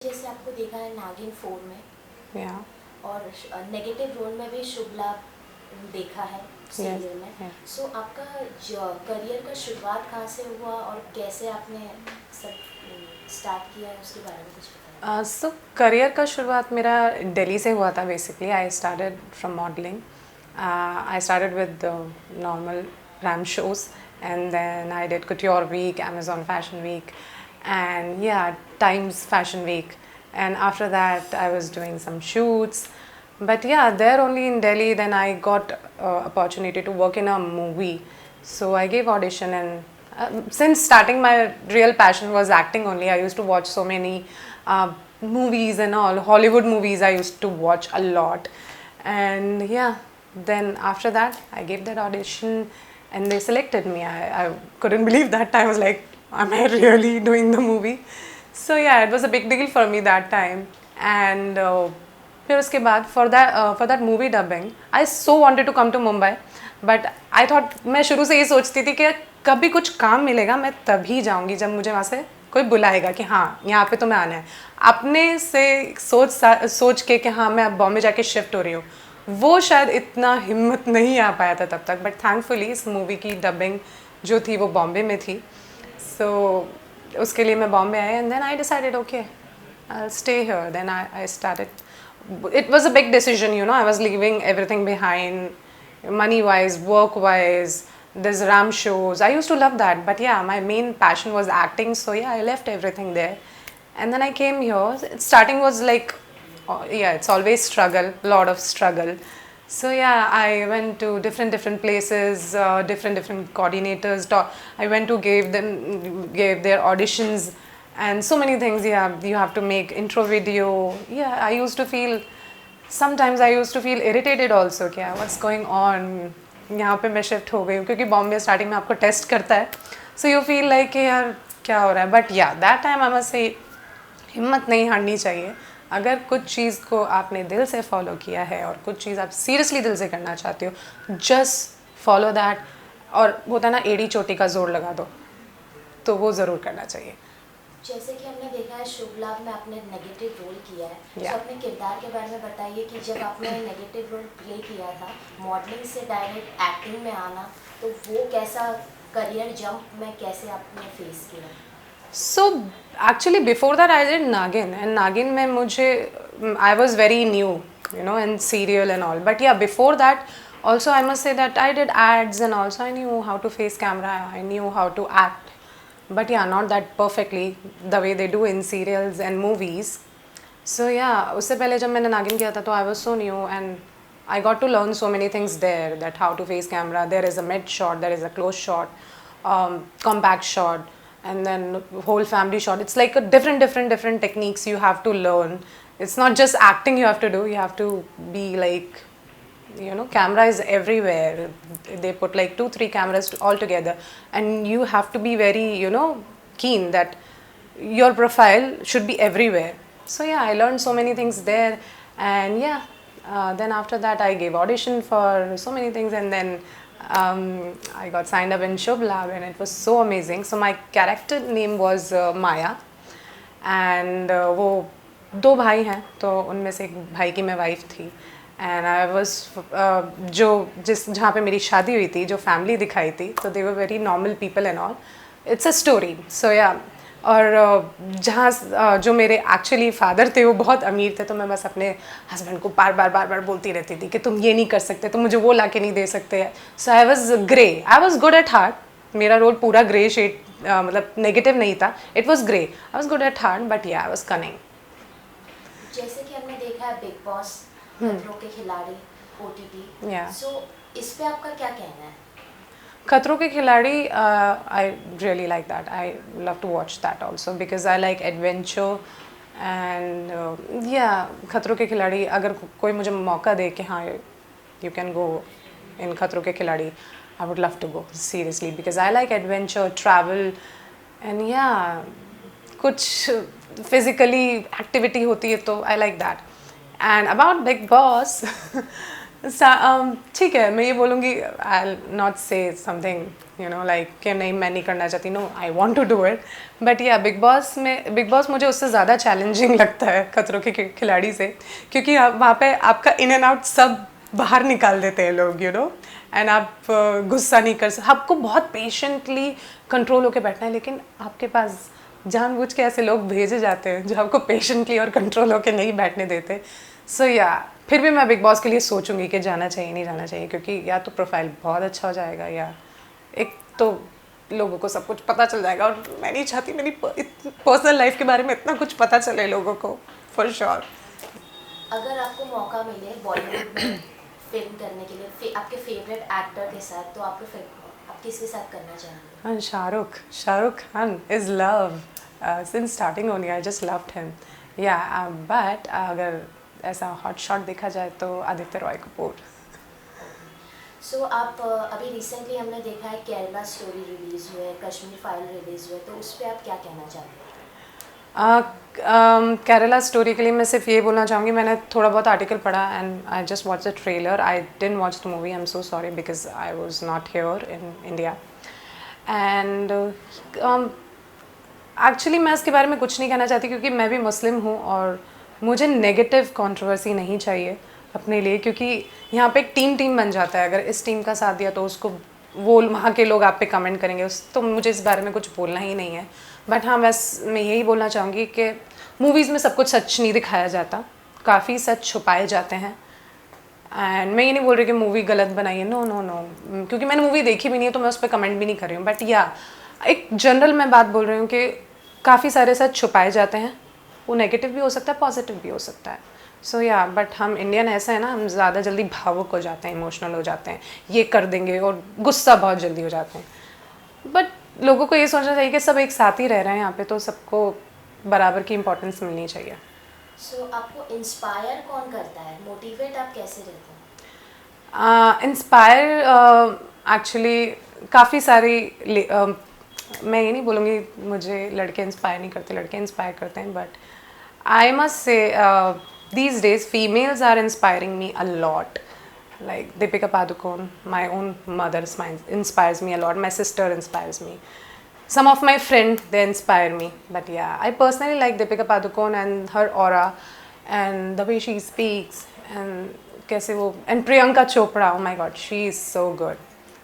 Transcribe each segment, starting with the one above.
जैसे आपको देखा है नागिन 4 में Yeah. और नेगेटिव रोल में भी शुभ लाभ देखा है Yes. सीरियल में। Yes. सो आपका करियर का शुरुआत कहाँ से हुआ और कैसे आपने सब स्टार्ट किया है उसके बारे में कुछ बताएं। So करियर का शुरुआत मेरा दिल्ली से हुआ था basically. I started from modelling. I started with the normal ram shows, and then I did Couture Week, Amazon Fashion Week, and yeah, Times Fashion Week. And after that, I was doing some shoots. But yeah, there only in Delhi, then I got opportunity to work in a movie. So I gave audition, and since starting, my real passion was acting only. I used to watch so many movies and all. Hollywood movies I used to watch a lot. And yeah, then after that I gave that audition and they selected me. I couldn't believe that time. I was like, am I really doing the movie? So yeah, it was a big deal for me that time. And फिर उसके बाद for that movie dubbing I so wanted to come to Mumbai, but I thought, मैं शुरू से ये सोचती थी कि कभी कुछ काम मिलेगा मैं तभी जाऊंगी जब मुझे वहाँ से कोई बुलाएगा कि हाँ यहाँ पे तो मैं आना है. अपने से सोच के कि हाँ मैं अब बॉम्बे जाके शिफ्ट हो रही हूँ, वो शायद इतना हिम्मत नहीं आ पाया था तब तक. बट थैंकफुली इस मूवी की डबिंग जो थी वो बॉम्बे में थी. सो उसके लिए मैं Bombay I and then I decided okay I'll stay here. Then I started. It was a big decision, you know. I was leaving everything behind, money wise, work wise. There's ram shows. I used to love that, but yeah, my main passion was acting. So yeah, I left everything there, and then I came here. Starting was like, yeah, it's always struggle, lot of struggle. So yeah, I went to different places, different coordinators. I went to gave their auditions and so many things. Yeah, you have to make intro video. Yeah, sometimes I used to feel irritated also. क्या what's going on, यहाँ पे मैं shift हो गई हूँ क्योंकि Bombay starting में आपको टेस्ट करता है. सो यू फील लाइक कि यार क्या हो रहा है. बट या that time I must say हिम्मत नहीं हारनी चाहिए. अगर कुछ चीज़ को आपने दिल से फॉलो किया है और कुछ चीज़ आप सीरियसली दिल से करना चाहते हो, जस्ट फॉलो दैट. और होता है ना एड़ी चोटी का जोर लगा दो, तो वो ज़रूर करना चाहिए. जैसे कि हमने देखा है शुभ लाभ में आपने नेगेटिव रोल किया है. Yeah. तो अपने किरदार के बारे में बताइए कि जब आपने नेगेटिव रोल प्ले किया था मॉडलिंग से डायरेक्ट एक्टिंग में आना, तो वो कैसा करियर जंप में कैसे आपने फेस किया. So actually before that I did Nagin, and Nagin में मुझे I was very new, you know, in serial and all. But yeah, before that also I must say that I did ads and also I knew how to face camera, I knew how to act. But yeah, not that perfectly the way they do in serials and movies. So yeah, उससे पहले जब मैंने नागिन किया था तो I was so new and I got to learn so many things there, that how to face camera. There is a mid shot, there is a close shot, compact shot, and then whole family shot. It's like a different techniques you have to learn. It's not just acting you have to do. You have to be like, you know, camera is everywhere. They put like 2-3 cameras all together, and you have to be very, you know, keen that your profile should be everywhere. So yeah, I learned so many things there, and yeah, then after that I gave audition for so many things, and then I got signed up in Shubh Lab, and it was so amazing. So my character name was Maya, and वो दो भाई हैं, तो उनमें से एक भाई की मैं वाइफ थी. एंड आई वॉज जहाँ पे मेरी शादी हुई थी, जो फैमिली दिखाई थी, तो they were very normal people and all. It's a story. So yeah, और जहाँ जो मेरे एक्चुअली फादर थे वो बहुत अमीर थे, तो मैं बस अपने हस्बैंड को बार बार बोलती रहती थी कि तुम ये नहीं कर सकते, तुम मुझे वो ला के नहीं दे सकते. So I was grey, I was good at heart. मेरा रोल पूरा ग्रे शेड, मतलब नेगेटिव नहीं था. It was grey. I was good at heart, but yeah I was cunning. जैसे कि हमने देखा है बिग बॉस, खतरों के खिलाड़ी, OTT. Yeah. सो इस पे आपका क्या कहना है. Khatron Ke Khiladi, I really like that. I love to watch that also because I like adventure. And या खतरों के खिलाड़ी, अगर कोई मुझे मौका दे कि हाँ you can go in Khatron Ke Khiladi, I would love to go seriously because I like adventure, travel, and या कुछ फिजिकली एक्टिविटी होती है तो I like that. And about Big Boss, ठीक है, मैं ये बोलूँगी I not say something like कि नहीं मैं नहीं करना चाहती, no I want to do it, but या बिग बॉस मुझे उससे ज़्यादा चैलेंजिंग लगता है खतरों के खिलाड़ी से, क्योंकि वहाँ पे आपका इन एंड आउट सब बाहर निकाल देते हैं लोग एंड आप गुस्सा नहीं कर सकते, आपको बहुत पेशेंटली कंट्रोल होकर बैठना है, लेकिन आपके पास जानबूझ के ऐसे लोग भेजे जाते हैं जो आपको पेशेंटली और कंट्रोल होकर नहीं बैठने देते. सो या फिर भी मैं बिग बॉस के लिए सोचूंगी कि जाना चाहिए नहीं जाना चाहिए, क्योंकि या तो प्रोफाइल बहुत अच्छा हो जाएगा या एक तो लोगों को सब कुछ पता चल जाएगा, और मैं नहीं चाहती मेरी पर्सनल लाइफ के बारे में इतना कुछ पता चले लोगों को, फॉर श्योर. अगर आपको मौका मिले बॉलीवुड में फिल्म करने के लिए आपके फेवरेट एक्टर के साथ, तो आप किसके साथ करना चाहेंगे? Shahrukh Khan is love since starting only. I just loved him. या बट अगर ऐसा हॉट शॉट देखा जाए तो आदित्य रॉय कपूर. सो आप अभी रिसेंटली हमने देखा है केरला स्टोरी रिलीज़ हुए, कश्मीर फाइल रिलीज़ हुए, तो उस पर आप क्या कहना चाहते हैं? केरला स्टोरी के लिए मैं सिर्फ ये बोलना चाहूँगी, मैंने थोड़ा बहुत आर्टिकल पढ़ा and I just watch the trailer. I didn't watch the movie, I am so sorry because I was not here in India. And actually मैं इसके बारे में कुछ नहीं कहना चाहती, क्योंकि मैं भी मुस्लिम हूँ और मुझे नेगेटिव कंट्रोवर्सी नहीं चाहिए अपने लिए, क्योंकि यहाँ पे एक टीम बन जाता है. अगर इस टीम का साथ दिया तो उसको वो वहाँ के लोग आप पे कमेंट करेंगे, तो मुझे इस बारे में कुछ बोलना ही नहीं है. बट हाँ, मैं यही बोलना चाहूँगी कि मूवीज़ में सब कुछ सच नहीं दिखाया जाता, काफ़ी सच छुपाए जाते हैं. एंड मैं ये नहीं बोल रही कि मूवी गलत बनाई है, नो नो नो, क्योंकि मैंने मूवी देखी भी नहीं है तो मैं उस पर कमेंट भी नहीं कर रही हूँ. बट या एक जनरल मैं बात बोल रही हूँ कि काफ़ी सारे सच छुपाए जाते हैं, वो नेगेटिव भी हो सकता है, पॉजिटिव भी हो सकता है. सो या बट हम इंडियन ऐसा है ना, हम ज़्यादा जल्दी भावुक हो जाते हैं, इमोशनल हो जाते हैं, ये कर देंगे, और गुस्सा बहुत जल्दी हो जाते हैं. बट लोगों को ये सोचना चाहिए कि सब एक साथ ही रह रहे हैं यहाँ पे, तो सबको बराबर की इम्पोर्टेंस मिलनी चाहिए. सो आपको इंस्पायर कौन करता है, मोटिवेट आप कैसे रहते हैं? इंस्पायर एक्चुअली काफ़ी सारी मैं ये नहीं बोलूँगी मुझे लड़के इंस्पायर नहीं करते, लड़के इंस्पायर करते हैं. But I must say these days females are inspiring me a lot, like Deepika Padukone. My own mother inspires me a lot, my sister inspires me, some of my friends they inspire me. But yeah, I personally like Deepika Padukone and her aura and the way she speaks, and kaise wo, and Priyanka Chopra, oh my god, she is so good.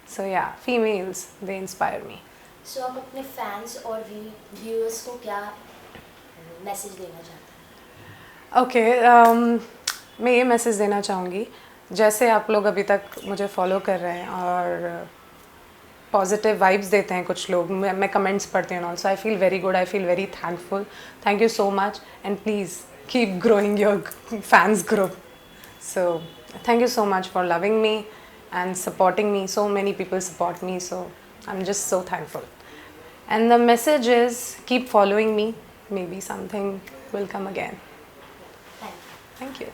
So yeah, females they inspire me. सो आप अपने fans और viewers को क्या message देना चाहते हैं? Okay, मैं ये मैसेज देना चाहूँगी, जैसे आप लोग अभी तक मुझे फॉलो कर रहे हैं और पॉजिटिव वाइब्स देते हैं कुछ लोग, मैं कमेंट्स पढ़ती हूँ also, I feel very good, I feel very thankful. Thank you so much and please keep growing your fans group. So thank you so much for loving me and supporting me. So many people support me, so I'm just so thankful. And the message is keep following me, maybe something will come again. Thank you. Thank you.